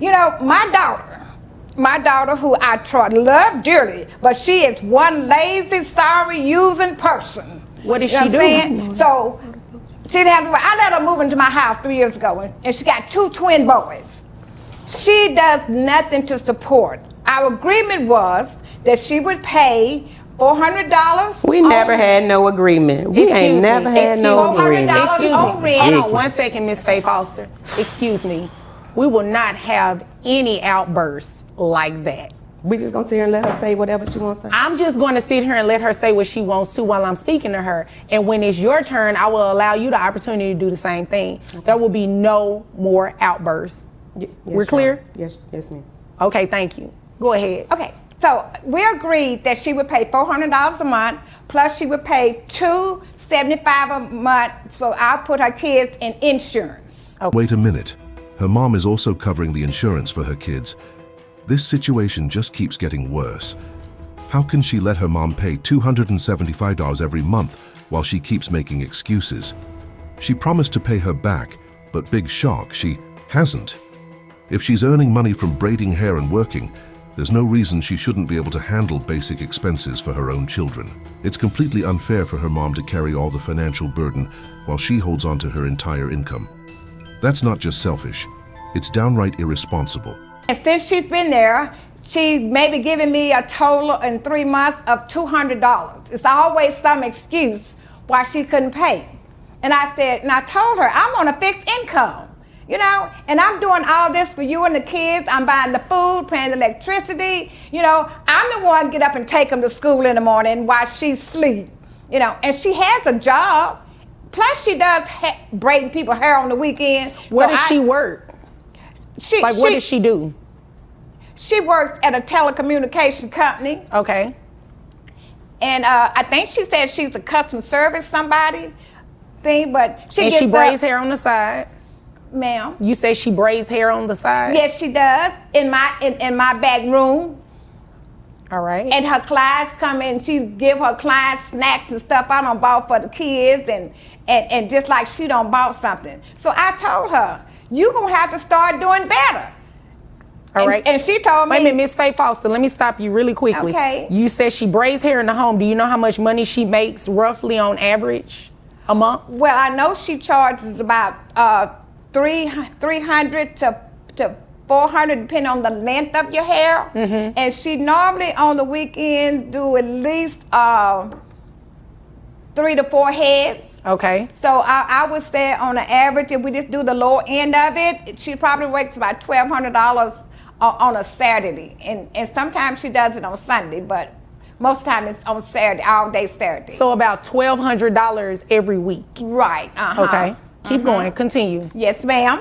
You know, my daughter who I love dearly, but she is one lazy, sorry, using person. What is you know she doing? So I let her move into my house 3 years ago, and she got 2 twin boys. She does nothing to support. Our agreement was that she would pay $400. We never had no agreement. We ain't never had no agreement. $400 on rent. Hold on 1 second, Miss Faye Foster. Excuse me. We will not have any outbursts like that. We just gonna sit here and let her say whatever she wants to say? I'm just going to sit here and let her say what she wants to while I'm speaking to her. And when it's your turn, I will allow you the opportunity to do the same thing. Okay. There will be no more outbursts. Yes, we're clear? Yes, ma'am. Okay, thank you. Go ahead. Okay, so we agreed that she would pay $400 a month, plus she would pay $275 a month, so I'll put her kids in insurance. Okay. Wait a minute. Her mom is also covering the insurance for her kids. This situation just keeps getting worse. How can she let her mom pay $275 every month while she keeps making excuses? She promised to pay her back, but big shock, she hasn't. If she's earning money from braiding hair and working, there's no reason she shouldn't be able to handle basic expenses for her own children. It's completely unfair for her mom to carry all the financial burden while she holds on to her entire income. That's not just selfish, it's downright irresponsible. And since she's been there, she's maybe given me a total in 3 months of $200. It's always some excuse why she couldn't pay. And I told her, I'm on a fixed income, you know, and I'm doing all this for you and the kids. I'm buying the food, paying the electricity, you know. I'm the one get up and take them to school in the morning while she sleep, you know, and she has a job. Plus, she does braiding people's hair on the weekend. Where does she work? What does she do? She works at a telecommunication company. Okay. And I think she said she's a customer service thing, but she braids hair on the side. Ma'am. You say she braids hair on the side? Yes, she does. In my back room. All right. And her clients come in, she give her clients snacks and stuff I don't bought for the kids, and just like she don't bought something. So I told her, you gonna have to start doing better. All right. And she told me. Wait a minute, Miss Faye Foster, let me stop you really quickly. Okay. You said she braids hair in the home. Do you know how much money she makes roughly on average a month? Well, I know she charges about $300 to $400 depending on the length of your hair. Mm-hmm. And she normally on the weekend do at least 3 to 4 heads. Okay. So I would say on an average, if we just do the lower end of it, she probably makes about $1,200 on a Saturday. And sometimes she does it on Sunday, but most of the time it's on Saturday, all day Saturday. So about $1,200 every week. Right. Uh-huh. Okay. Keep going. Continue. Yes, ma'am.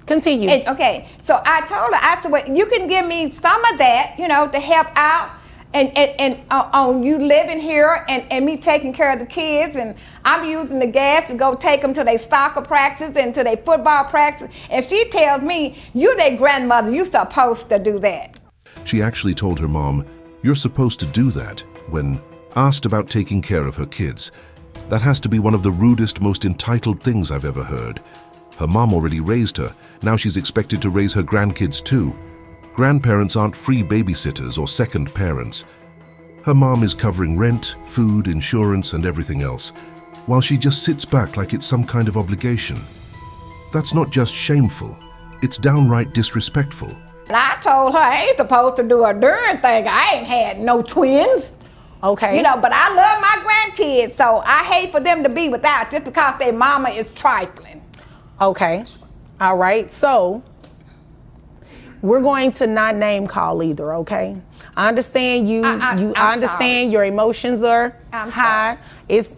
Continue. Okay. So I told her, I said, well, you can give me some of that, you know, to help out. And on you living here and me taking care of the kids, and I'm using the gas to go take them to their soccer practice and to their football practice. And she tells me, you their grandmother, you supposed to do that. She actually told her mom, you're supposed to do that, when asked about taking care of her kids. That has to be one of the rudest, most entitled things I've ever heard. Her mom already raised her, now she's expected to raise her grandkids too. Grandparents aren't free babysitters or second parents. Her mom is covering rent, food, insurance, and everything else, while she just sits back like it's some kind of obligation. That's not just shameful, it's downright disrespectful. And I told her I ain't supposed to do a darn thing. I ain't had no twins. Okay. You know, but I love my grandkids, so I hate for them to be without just because their mama is trifling. Okay. All right. So we're going to not name call either, okay? I understand I understand your emotions are high. Sorry. It's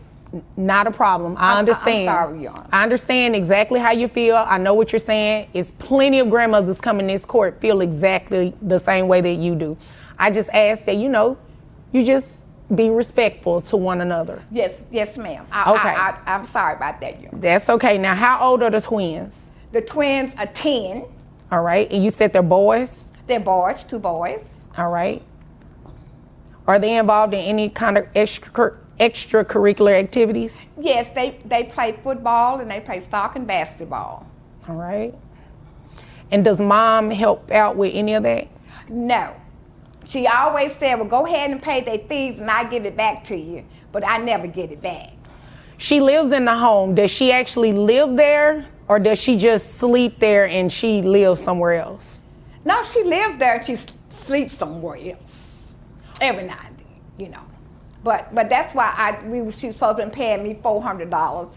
not a problem. I understand. I'm sorry, Your Honor. I understand exactly how you feel. I know what you're saying. It's plenty of grandmothers coming in this court feel exactly the same way that you do. I just ask that, you know, you just be respectful to one another. Yes, ma'am. Okay. I'm sorry about that, Your Honor. That's okay. Now, how old are the twins? The twins are 10. All right. And you said they're boys? They're boys, 2 boys. All right. Are they involved in any kind of extracurricular activities? Yes, they play football and they play soccer and basketball. All right. And does mom help out with any of that? No. She always said, well, go ahead and pay their fees and I give it back to you. But I never get it back. She lives in the home. Does she actually live there, or does she just sleep there and she lives somewhere else? No, she lives there and she sleeps somewhere else. Every night, you know. But that's why she's supposed to be paying me $400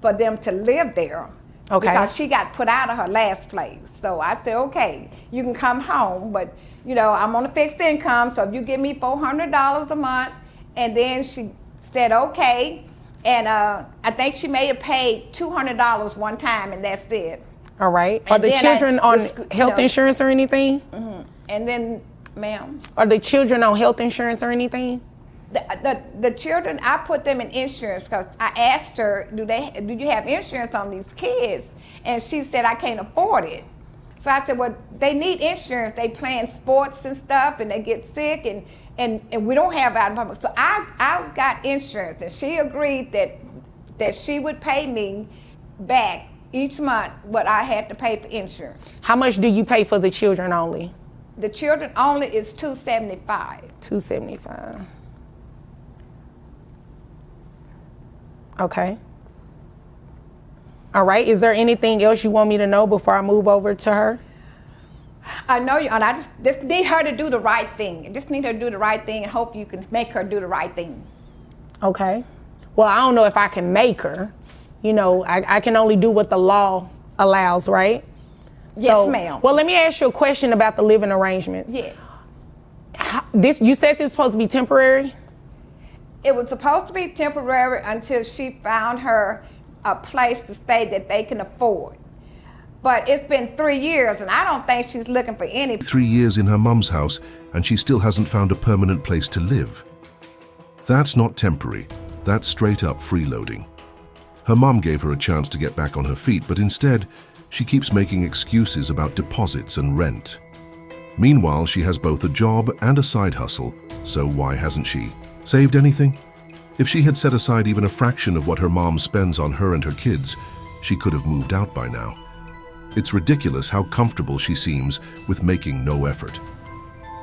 for them to live there. Okay. Because she got put out of her last place. So I said, okay, you can come home, but you know, I'm on a fixed income, so if you give me $400 a month, and then she said, okay, and I think she may have paid $200 one time, and that's it. All right. Are the children on health insurance or anything? Mm-hmm. And then, ma'am? Are the children on health insurance or anything? The children, I put them in insurance because I asked her, do you have insurance on these kids? And she said, I can't afford it. So I said, well, they need insurance. They playing sports and stuff, and they get sick, and we don't have out of public. So I got insurance, and she agreed that she would pay me back each month what I had to pay for insurance. How much do you pay for the children only? The children only is $275. $275. Okay. All right. Is there anything else you want me to know before I move over to her? I know you, and I just need her to do the right thing. I just need her to do the right thing and hope you can make her do the right thing. Okay. Well, I don't know if I can make her. You know, I can only do what the law allows, right? Yes, ma'am. Well, let me ask you a question about the living arrangements. Yes. You said this was supposed to be temporary? It was supposed to be temporary until she found her a place to stay that they can afford. But it's been 3 years, and I don't think she's looking for any. 3 years in her mum's house, and she still hasn't found a permanent place to live. That's not temporary. That's straight up freeloading. Her mum gave her a chance to get back on her feet, but instead, she keeps making excuses about deposits and rent. Meanwhile, she has both a job and a side hustle, so why hasn't she saved anything? If she had set aside even a fraction of what her mom spends on her and her kids, she could have moved out by now. It's ridiculous how comfortable she seems with making no effort.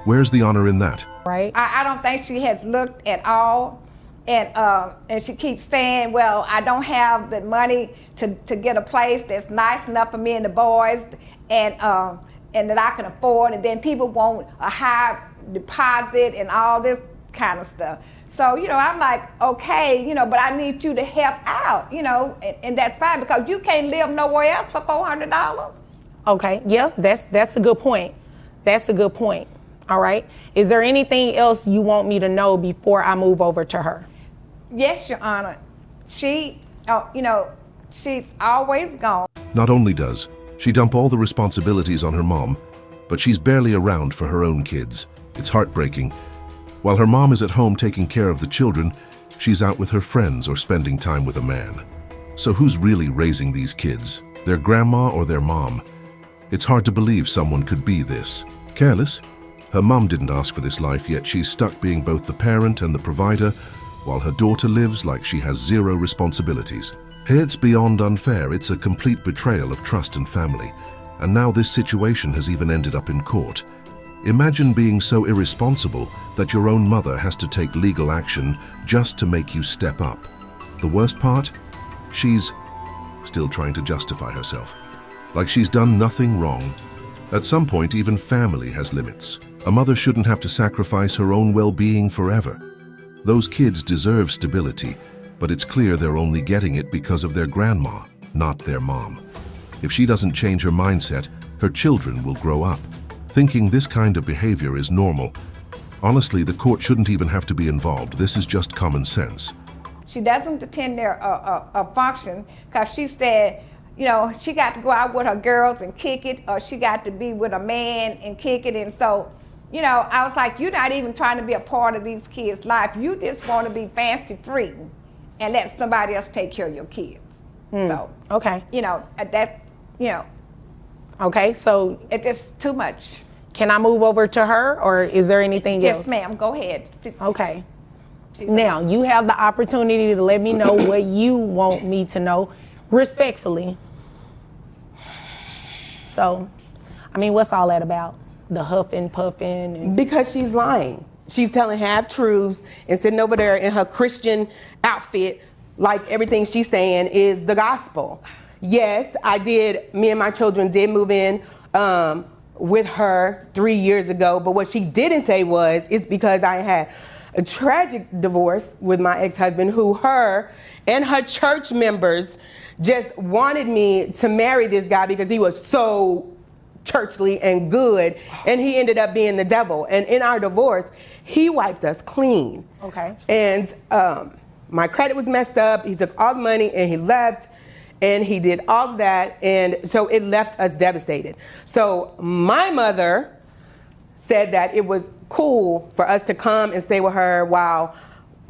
Where's the honor in that? Right. I don't think she has looked at all, and she keeps saying, well, I don't have the money to get a place that's nice enough for me and the boys, and that I can afford, and then people want a high deposit and all this kind of stuff. So, you know, I'm like, okay, you know, but I need you to help out, you know, and that's fine because you can't live nowhere else for $400. Okay, yeah, that's a good point. That's a good point. All right. Is there anything else you want me to know before I move over to her? Yes, Your Honor. She, you know, she's always gone. Not only does she dump all the responsibilities on her mom, but she's barely around for her own kids. It's heartbreaking. While her mom is at home taking care of the children, she's out with her friends or spending time with a man. So who's really raising these kids? Their grandma or their mom? It's hard to believe someone could be this careless. Her mom didn't ask for this life, yet she's stuck being both the parent and the provider, while her daughter lives like she has zero responsibilities. It's beyond unfair. It's a complete betrayal of trust and family. And now this situation has even ended up in court. Imagine being so irresponsible that your own mother has to take legal action just to make you step up. The worst part? She's still trying to justify herself, like she's done nothing wrong. At some point, even family has limits. A mother shouldn't have to sacrifice her own well-being forever. Those kids deserve stability, but it's clear they're only getting it because of their grandma, not their mom. If she doesn't change her mindset, her children will grow up thinking this kind of behavior is normal. Honestly, the court shouldn't even have to be involved. This is just common sense. She doesn't attend their function because she said, you know, she got to go out with her girls and kick it, or she got to be with a man and kick it. And so, you know, I was like, you're not even trying to be a part of these kids' life. You just want to be fancy free and let somebody else take care of your kids. So, okay. You know, that, you know. Okay, so it's just too much. Can I move over to her, or is there anything else? Yes, ma'am, go ahead. Okay. Now, you have the opportunity to let me know what you want me to know, respectfully. So, I mean, what's all that about? The huffing, puffing? And... Because she's lying. She's telling half-truths and sitting over there in her Christian outfit like everything she's saying is the gospel. Yes, me and my children did move in with her 3 years ago, but what she didn't say was, it's because I had a tragic divorce with my ex-husband, who her and her church members just wanted me to marry this guy because he was so churchly and good, and he ended up being the devil. And in our divorce, he wiped us clean. Okay. And my credit was messed up. He took all the money and he left, and he did all of that, and so it left us devastated. So my mother said that it was cool for us to come and stay with her while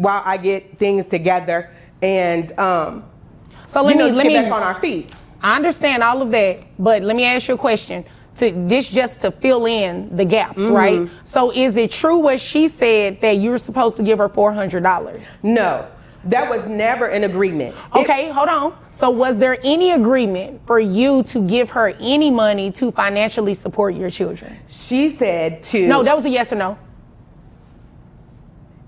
I get things together, and so let me get back on our feet. I understand all of that, but let me ask you a question. Just to fill in the gaps, right? So is it true what she said that you're supposed to give her $400? No, that was never an agreement. Okay, hold on. So was there any agreement for you to give her any money to financially support your children? She said to... No, that was a yes or no?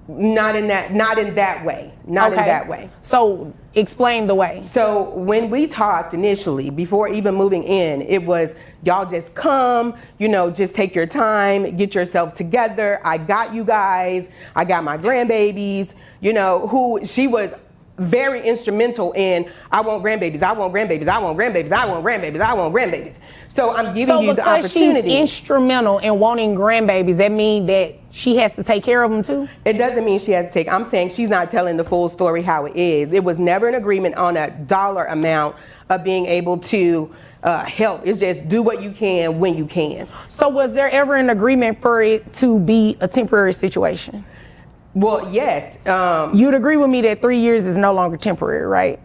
Not in that way. Not in that way. So explain the way. So when we talked initially, before even moving in, it was, y'all just come, just take your time, get yourself together. I got you guys. I got my grandbabies, who she was very instrumental in. I want grandbabies, I want grandbabies, I want grandbabies, I want grandbabies, I want grandbabies. So I'm giving you the opportunity. So because she's instrumental in wanting grandbabies, that mean that she has to take care of them too? It doesn't mean she has to take. I'm saying she's not telling the full story how it is. It was never an agreement on a dollar amount of being able to help. It's just do what you can when you can. So was there ever an agreement for it to be a temporary situation? Well, yes. You'd agree with me that 3 years is no longer temporary, right?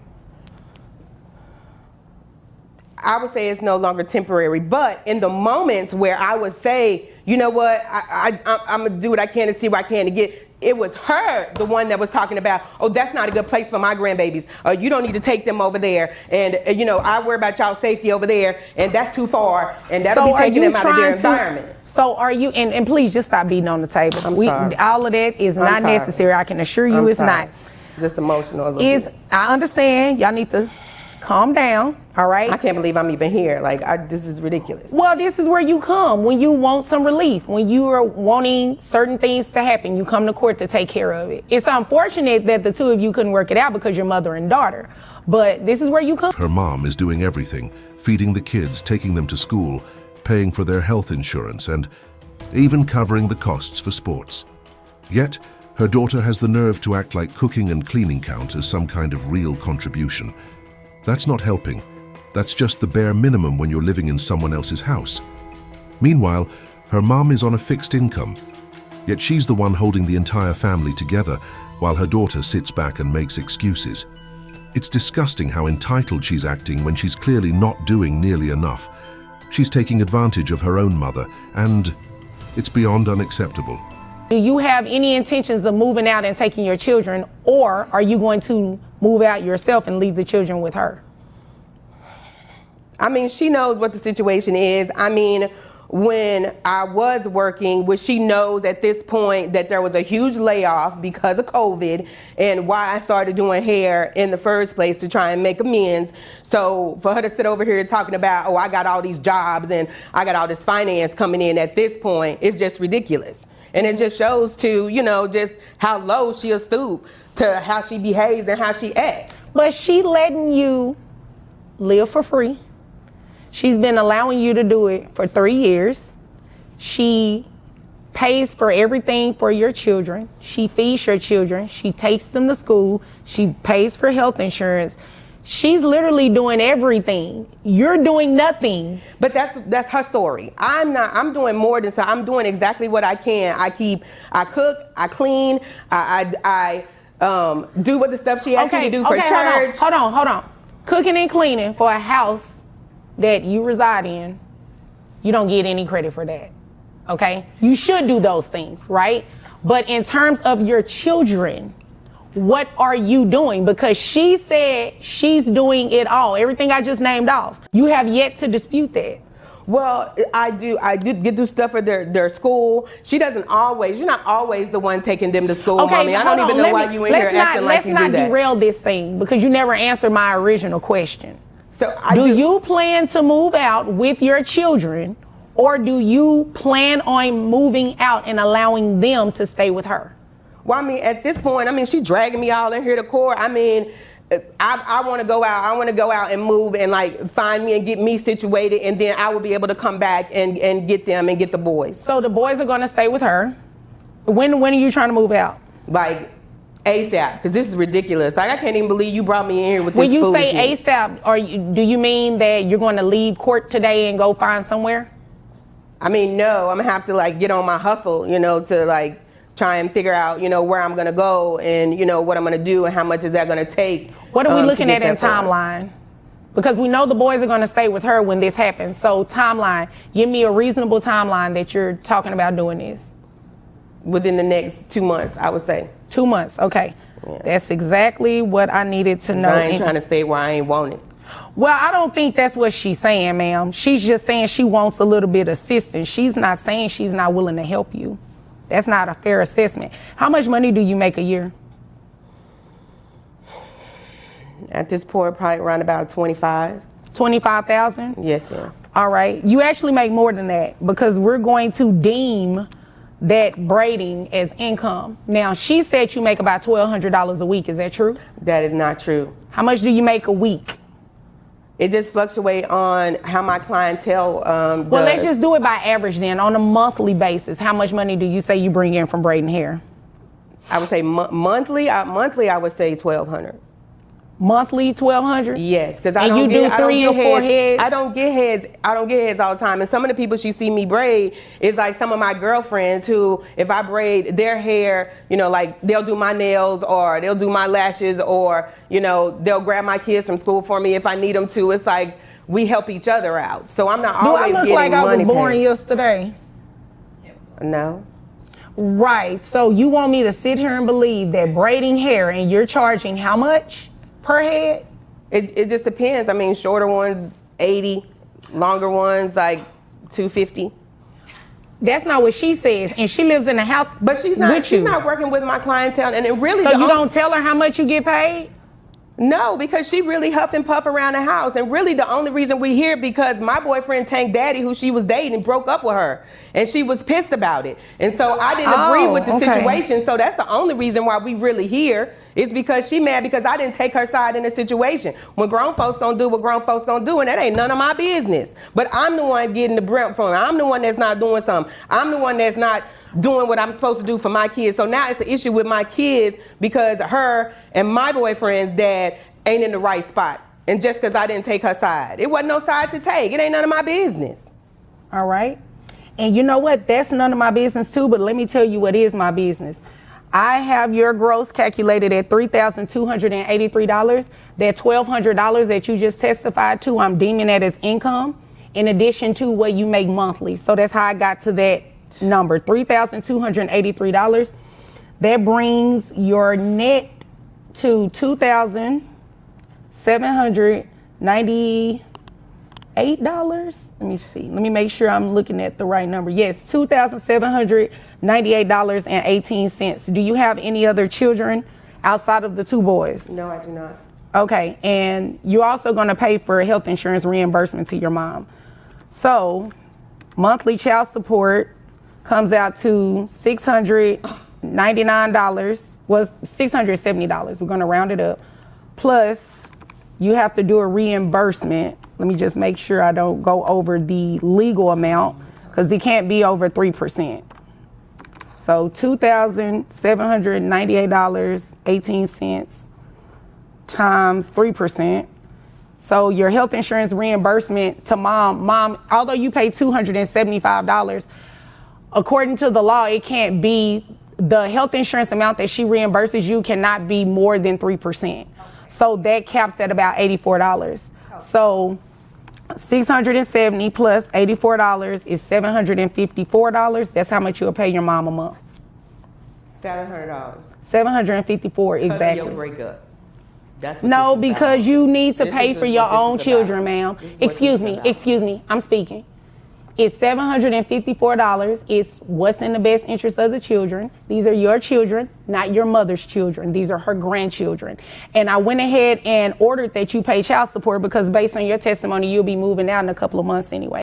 I would say it's no longer temporary, but in the moments where I would say, you know what, I'm gonna do what I can to see what I can to get, it was her, the one that was talking about, oh, that's not a good place for my grandbabies. You don't need to take them over there. And, I worry about y'all's safety over there, and that's too far, and that'll be taking them out of their environment. So are you, and please just stop beating on the table. I'm sorry. All of that is not necessary. I can assure you it's not. Just emotional a little bit. I understand. Y'all need to calm down, all right? I can't believe I'm even here. This is ridiculous. Well, this is where you come when you want some relief, when you are wanting certain things to happen. You come to court to take care of it. It's unfortunate that the two of you couldn't work it out because you're mother and daughter, but this is where you come. Her mom is doing everything, feeding the kids, taking them to school, paying for their health insurance, and even covering the costs for sports. Yet, her daughter has the nerve to act like cooking and cleaning count as some kind of real contribution. That's not helping. That's just the bare minimum when you're living in someone else's house. Meanwhile, her mom is on a fixed income, yet she's the one holding the entire family together while her daughter sits back and makes excuses. It's disgusting how entitled she's acting when she's clearly not doing nearly enough. She's taking advantage of her own mother, and it's beyond unacceptable. Do you have any intentions of moving out and taking your children, or are you going to move out yourself and leave the children with her? I mean, she knows what the situation is. I mean, when I was working, which she knows at this point that there was a huge layoff because of COVID and why I started doing hair in the first place to try and make amends. So for her to sit over here talking about, oh, I got all these jobs and I got all this finance coming in at this point, it's just ridiculous. And it just shows to, just how low she'll stoop to how she behaves and how she acts. But she letting you live for free. She's been allowing you to do it for 3 years. She pays for everything for your children. She feeds your children. She takes them to school. She pays for health insurance. She's literally doing everything. You're doing nothing. But that's her story. I'm doing more than so. I'm doing exactly what I can. I cook, I clean, I do what the stuff she asked me to do for church. Hold on. Cooking and cleaning for a house that you reside in, you don't get any credit for that, okay? You should do those things, right? But in terms of your children, what are you doing? Because she said she's doing it all, everything I just named off. You have yet to dispute that. Well, I do get do stuff for their school. She doesn't always. You're not always the one taking them to school, mommy. I don't even know why you in here acting like you do that. Let's not derail this thing because you never answered my original question. So do you plan to move out with your children, or do you plan on moving out and allowing them to stay with her? Well, I mean, at this point, I mean, she dragging me all in here to court. I mean, I want to go out. I want to go out and move and like find me and get me situated, and then I will be able to come back and get them and get the boys. So the boys are going to stay with her. When are you trying to move out? Like ASAP, because this is ridiculous. Like I can't even believe you brought me in here with this When you foolishness. say ASAP, do you mean that you're going to leave court today and go find somewhere? I mean, no. I'm gonna have to like get on my hustle, you know, to like try and figure out, you know, where I'm gonna go and, you know, what I'm gonna do and how much is that gonna take. What are we looking at in timeline? Because we know the boys are gonna stay with her when this happens. So timeline, give me a reasonable timeline that you're talking about doing this. Within the next 2 months, I would say. 2 months, okay. Yeah. That's exactly what I needed to know. I ain't trying to stay where I ain't want it. Well, I don't think that's what she's saying, ma'am. She's just saying she wants a little bit of assistance. She's not saying she's not willing to help you. That's not a fair assessment. How much money do you make a year? At this point, probably around about 25. 25,000? Yes, ma'am. All right. You actually make more than that because we're going to deem that braiding as income. Now, she said you make about $1,200 a week. Is that true? That is not true. How much do you make a week? It just fluctuates on how my clientele does. Well, let's just do it by average then. On a monthly basis, how much money do you say you bring in from braiding hair? I would say monthly. Monthly, I would say $1,200. Monthly, $1,200? Yes, because I don't get 3 or 4 heads. I don't get heads. I don't get heads all the time. And some of the people she see me braid is like some of my girlfriends who, if I braid their hair, you know, like they'll do my nails or they'll do my lashes or, you know, they'll grab my kids from school for me if I need them to. It's like we help each other out. So I'm not always getting money. Do I look like I was born yesterday? No. Right. So you want me to sit here and believe that braiding hair and you're charging how much per head? It just depends. I mean, shorter ones, 80, longer ones, like 250. That's not what she says, and she lives in a house. But she's not working with my clientele, and it really. So you don't tell her how much you get paid? No, because she really huff and puff around the house, and really the only reason we here because my boyfriend Tank Daddy, who she was dating, broke up with her, and she was pissed about it, and so I didn't agree with the situation. So that's the only reason why we really here. It's because she mad because I didn't take her side in the situation. When grown folks gonna do what grown folks gonna do, and that ain't none of my business. But I'm the one getting the brunt from her. I'm the one that's not doing something. I'm the one that's not doing what I'm supposed to do for my kids. So now it's an issue with my kids because her and my boyfriend's dad ain't in the right spot. And just because I didn't take her side. It wasn't no side to take. It ain't none of my business. All right. And you know what? That's none of my business too, but let me tell you what is my business. I have your gross calculated at $3,283. That $1,200 that you just testified to, I'm deeming that as income in addition to what you make monthly. So that's how I got to that number, $3,283. That brings your net to $2,798. Let me see. Let me make sure I'm looking at the right number. Yes, $2,798.18. Do you have any other children outside of the 2 boys? No, I do not. Okay, and you're also going to pay for health insurance reimbursement to your mom. So monthly child support comes out to $699, was $670. We're going to round it up. Plus, you have to do a reimbursement. Let me just make sure I don't go over the legal amount because they can't be over 3%. So $2,798.18 times 3%. So your health insurance reimbursement to mom, although you pay $275, according to the law, it can't be, the health insurance amount that she reimburses you cannot be more than 3%. So that caps at about $84. So 670 plus $84 is $754. That's how much you'll pay your mom a month. $700. $754 exactly. Your breakup. That's what no, because you need to pay for your own children, ma'am. Excuse me. I'm speaking. It's $754. It's what's in the best interest of the children. These are your children, not your mother's children. These are her grandchildren. And I went ahead and ordered that you pay child support because based on your testimony, you'll be moving out in a couple of months anyway.